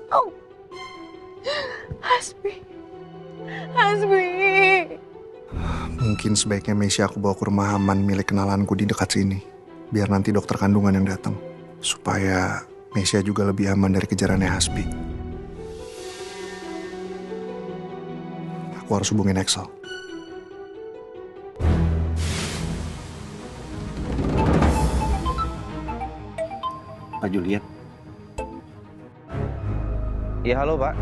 Oh, Hasbi. Hasbi. Mungkin sebaiknya Meisha aku bawa ke rumah aman milik kenalanku di dekat sini. Biar nanti dokter kandungan yang datang. Supaya Meisha juga lebih aman dari kejarannya Hasbi. Aku harus hubungin Excel. Pak Juliet. Iya, halo Pak.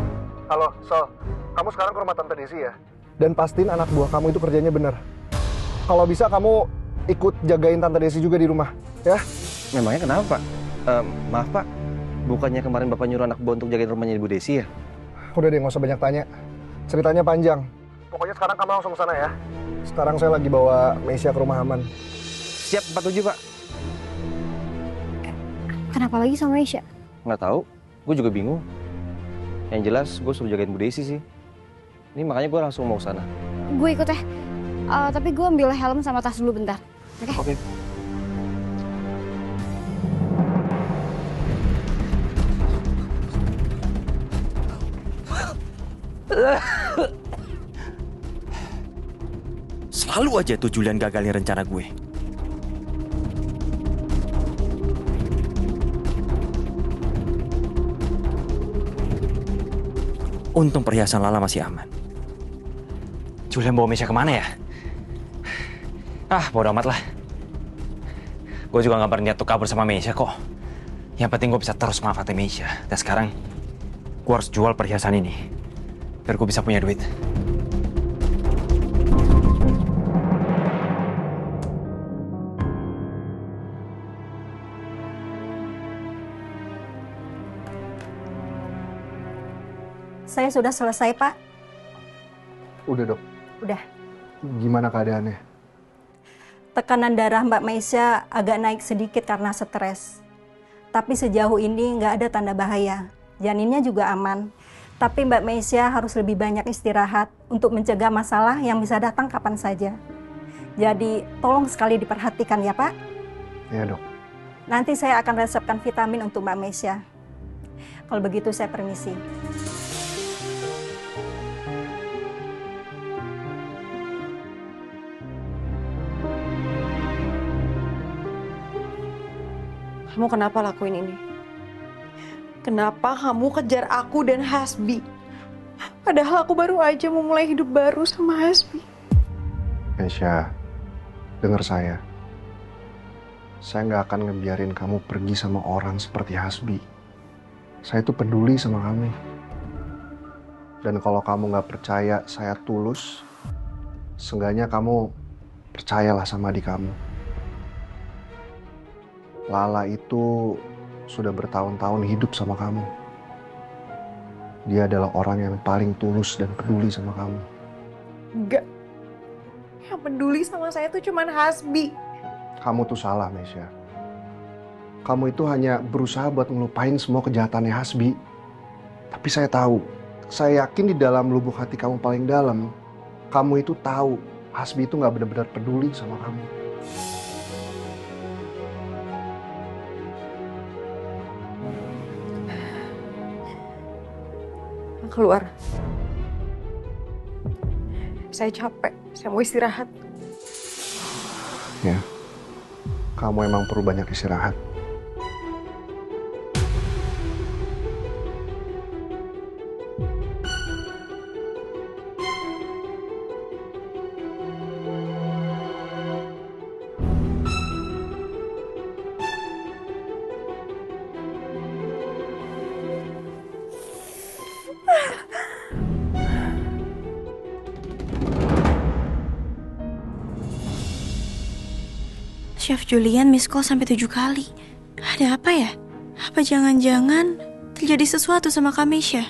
Halo, Sol. Kamu sekarang ke rumah Tante Desi ya? Dan pastiin anak buah kamu itu kerjanya benar. Kalau bisa kamu ikut jagain Tante Desi juga di rumah, ya? Memangnya kenapa Pak? Maaf Pak, bukannya kemarin Bapak nyuruh anak buah untuk jagain rumahnya Ibu Desi ya? Udah deh, nggak usah banyak tanya. Ceritanya panjang. Pokoknya sekarang kamu langsung ke sana ya. Sekarang saya lagi bawa Meisha ke rumah aman. Siap, 47 Pak. Kenapa lagi sama Meisha? Nggak tahu, gue juga bingung. Yang jelas gue suruh jagain Bu Desi sih. Ini makanya gue langsung mau ke sana. Gue ikut ya. Tapi gue ambil helm sama tas dulu bentar. Oke? Oke. Selalu aja tuh Julian gagalin rencana gue. Untung perhiasan Lala masih aman. Julian bawa Meisha kemana ya? Bodo amat lah. Gue juga gak berniat tuh kabur sama Meisha kok. Yang penting gue bisa terus manfaatin Meisha. Dan sekarang, gue harus jual perhiasan ini. Biar gue bisa punya duit. Saya sudah selesai, Pak. Udah, Dok. Udah. Gimana keadaannya? Tekanan darah Mbak Meisha agak naik sedikit karena stres. Tapi sejauh ini nggak ada tanda bahaya. Janinnya juga aman. Tapi Mbak Meisha harus lebih banyak istirahat untuk mencegah masalah yang bisa datang kapan saja. Jadi tolong sekali diperhatikan ya, Pak. Iya, Dok. Nanti saya akan resepkan vitamin untuk Mbak Meisha. Kalau begitu saya permisi. Kamu kenapa lakuin ini? Kenapa kamu kejar aku dan Hasbi? Padahal aku baru aja mau mulai hidup baru sama Hasbi. Meisha, dengar saya. Saya nggak akan ngebiarin kamu pergi sama orang seperti Hasbi. Saya itu peduli sama kamu. Dan kalau kamu nggak percaya saya tulus, seenggaknya kamu percayalah sama adik kamu. Lala itu sudah bertahun-tahun hidup sama kamu. Dia adalah orang yang paling tulus dan peduli sama kamu. Enggak. Yang peduli sama saya tuh cuman Hasbi. Kamu tuh salah, Meisha. Kamu itu hanya berusaha buat ngelupain semua kejahatannya Hasbi. Tapi saya yakin di dalam lubuk hati kamu paling dalam, kamu itu tahu Hasbi itu nggak benar-benar peduli sama kamu. Keluar. Saya capek, saya mau istirahat. Ya, kamu emang perlu banyak istirahat. Chef Julian miss call sampai 7 kali. Ada apa ya? Apa jangan-jangan terjadi sesuatu sama Kak Meisha?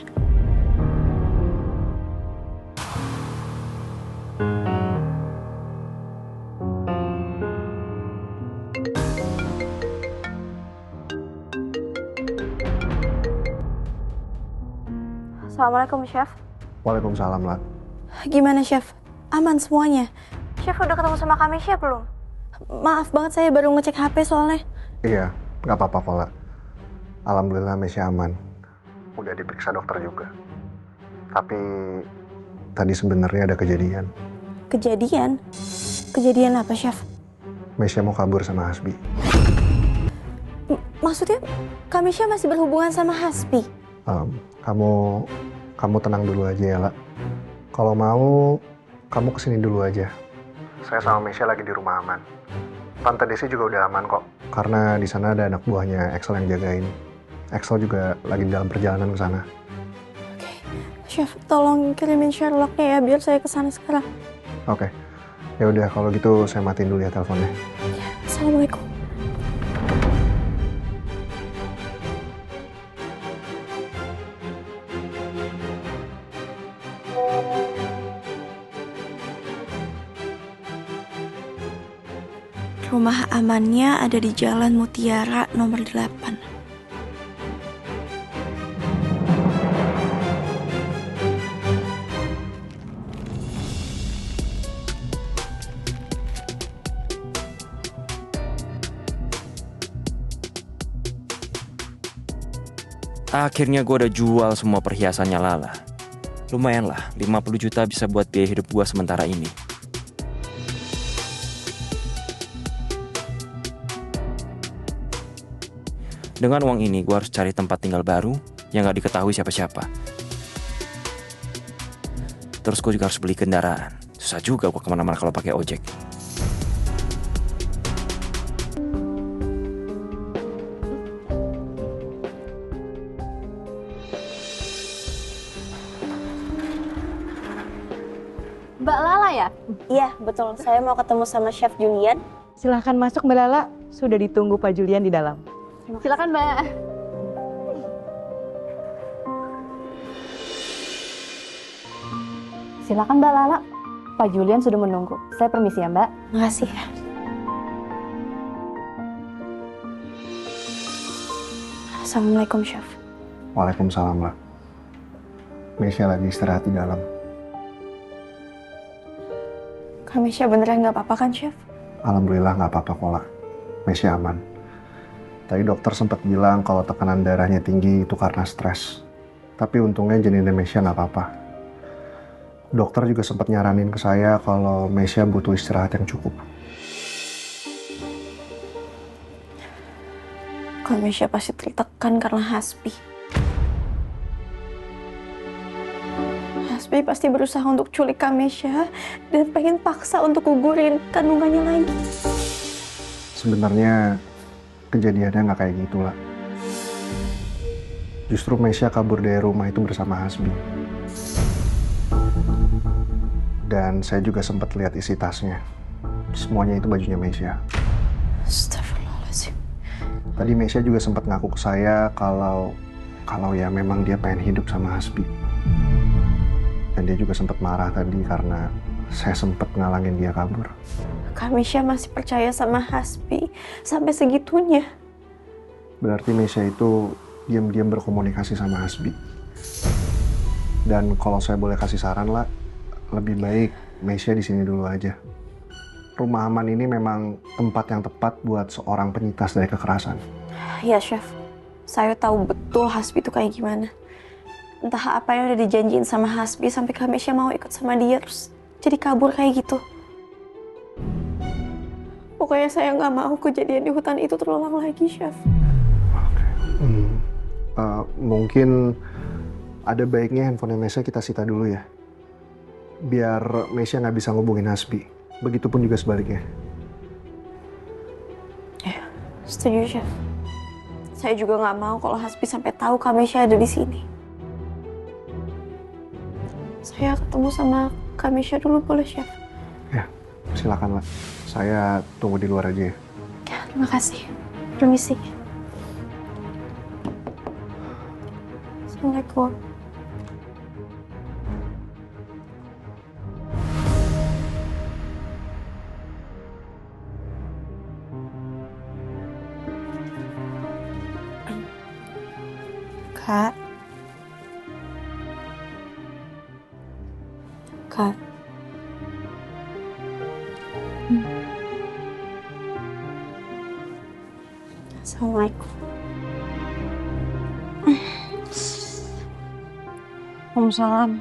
Assalamualaikum, Chef. Waalaikumsalam, Lat. Gimana, Chef? Aman semuanya? Chef udah ketemu sama Kak Meisha belum? Maaf banget saya baru ngecek HP soalnya. Iya, nggak apa-apa kok, Lat. Alhamdulillah Meisha aman. Udah udah diperiksa dokter juga. Tapi tadi sebenarnya ada kejadian. Kejadian? Kejadian apa, Chef? Mesya mau kabur sama Hasbi. Maksudnya, Kamisha masih berhubungan sama Hasbi? Kamu tenang dulu aja ya, La. Kalau mau, kamu kesini dulu aja. Saya sama Mesya lagi di rumah aman. Tante Desi juga udah aman kok. Karena di sana ada anak buahnya Axel yang jagain. Axel juga lagi dalam perjalanan ke sana. Oke. Chef, tolong kirimin Sherlocknya ya, biar saya kesana sekarang. Oke. Ya udah kalau gitu saya matiin dulu ya teleponnya. Assalamualaikum. Rumah amannya ada di Jalan Mutiara nomor 8. Akhirnya gue udah jual semua perhiasannya Lala. Lumayan lah, 50 juta bisa buat biaya hidup gue sementara ini. Dengan uang ini gue harus cari tempat tinggal baru yang gak diketahui siapa-siapa. Terus gue juga harus beli kendaraan. Susah juga gue kemana-mana kalau pakai ojek. Mbak Lala ya? Iya, betul. Saya mau ketemu sama Chef Julian. Silahkan masuk Mbak Lala, sudah ditunggu Pak Julian di dalam. Silakan Mbak. Silakan Mbak Lala. Pak Julian sudah menunggu. Saya permisi ya Mbak. Makasih ya. Assalamualaikum, Chef. Waalaikumsalam, La. Mesya lagi istirahat di dalam. Kamisha beneran nggak apa-apa kan, Chef? Alhamdulillah nggak apa-apa kok, La. Mesya aman. Tadi dokter sempat bilang kalau tekanan darahnya tinggi itu karena stres. Tapi untungnya janinnya Mesya nggak apa-apa. Dokter juga sempat nyaranin ke saya kalau Mesya butuh istirahat yang cukup. Kamisha pasti tertekan karena Hasbi. Hasbi pasti berusaha untuk culik Kamisha dan pengen paksa untuk gugurin kandungannya lagi. Sebenarnya kejadiannya nggak kayak gitu, La. Justru Mesya kabur dari rumah itu bersama Hasbi. Dan saya juga sempat lihat isi tasnya. Semuanya itu bajunya Mesya. Astagfirullahaladzim. Tadi Mesya juga sempat ngaku ke saya kalau ya memang dia pengen hidup sama Hasbi. Dan dia juga sempat marah tadi karena saya sempat ngalangin dia kabur. Kamisha masih percaya sama Hasbi sampai segitunya. Berarti Mesya itu diam-diam berkomunikasi sama Hasbi. Dan kalau saya boleh kasih saran, lah, lebih baik Mesya di sini dulu aja. Rumah aman ini memang tempat yang tepat buat seorang penyintas dari kekerasan. Ya, Chef. Saya tahu betul Hasbi itu kayak gimana. Entah apa yang udah dijanjiin sama Hasbi sampai Kamisha mau ikut sama dia terus jadi kabur kayak gitu. Pokoknya saya nggak mau kejadian di hutan itu terulang lagi, Chef. Mungkin ada baiknya handphone Mesya kita sita dulu ya. Biar Mesya nggak bisa ngubungin Hasbi. Begitupun juga sebaliknya. Ya, setuju, Chef. Saya juga nggak mau kalau Hasbi sampai tahu Kamisha ada di sini. Saya ketemu sama Kamisha dulu boleh, Chef? Ya, silakan, lah. Saya tunggu di luar aja ya. Ya, terima kasih. Permisi. Assalamualaikum. Kak. Kak. Assalamualaikum. Waalaikumsalam.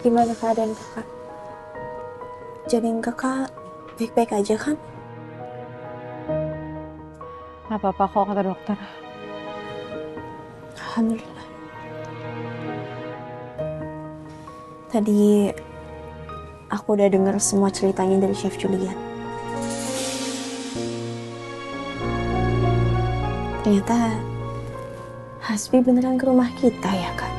Gimana keadaan kakak? Janin kakak baik-baik aja kan? Gak apa-apa kok kata dokter. Alhamdulillah. Tadi aku udah dengar semua ceritanya dari Chef Julian. Ternyata Hasbi beneran ke rumah kita ya, Kak?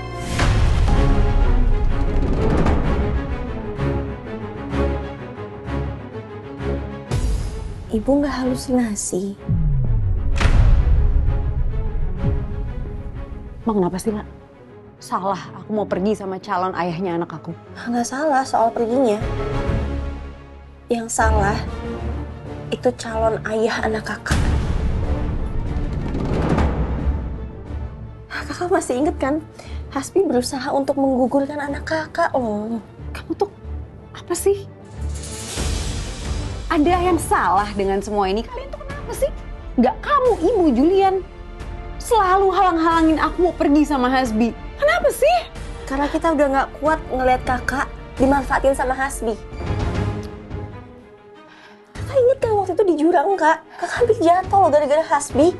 Ibu nggak halusinasi. Emang kenapa sih, La? Salah, aku mau pergi sama calon ayahnya anak aku. Nggak salah soal perginya. Yang salah itu calon ayah anak kakak. Kakak masih inget kan? Hasbi berusaha untuk menggugurkan anak kakak loh. Kamu tuh apa sih? Ada yang salah dengan semua ini? Kalian tuh kenapa sih? Nggak kamu, Ibu Julian. Selalu halang-halangin aku mau pergi sama Hasbi. Kenapa sih? Karena kita udah nggak kuat ngelihat kakak dimanfaatin sama Hasbi. Kakak inget kan waktu itu di jurang, Kak? Kakak hampir jatuh loh gara-gara Hasbi.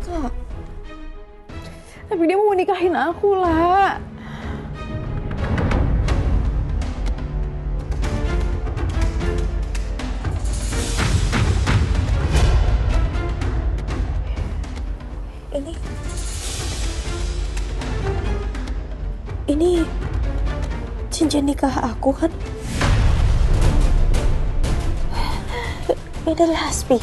Kak. Tapi dia mau nikahin aku, lah. Ini cincin nikah aku kan? Ini dari Hasbi.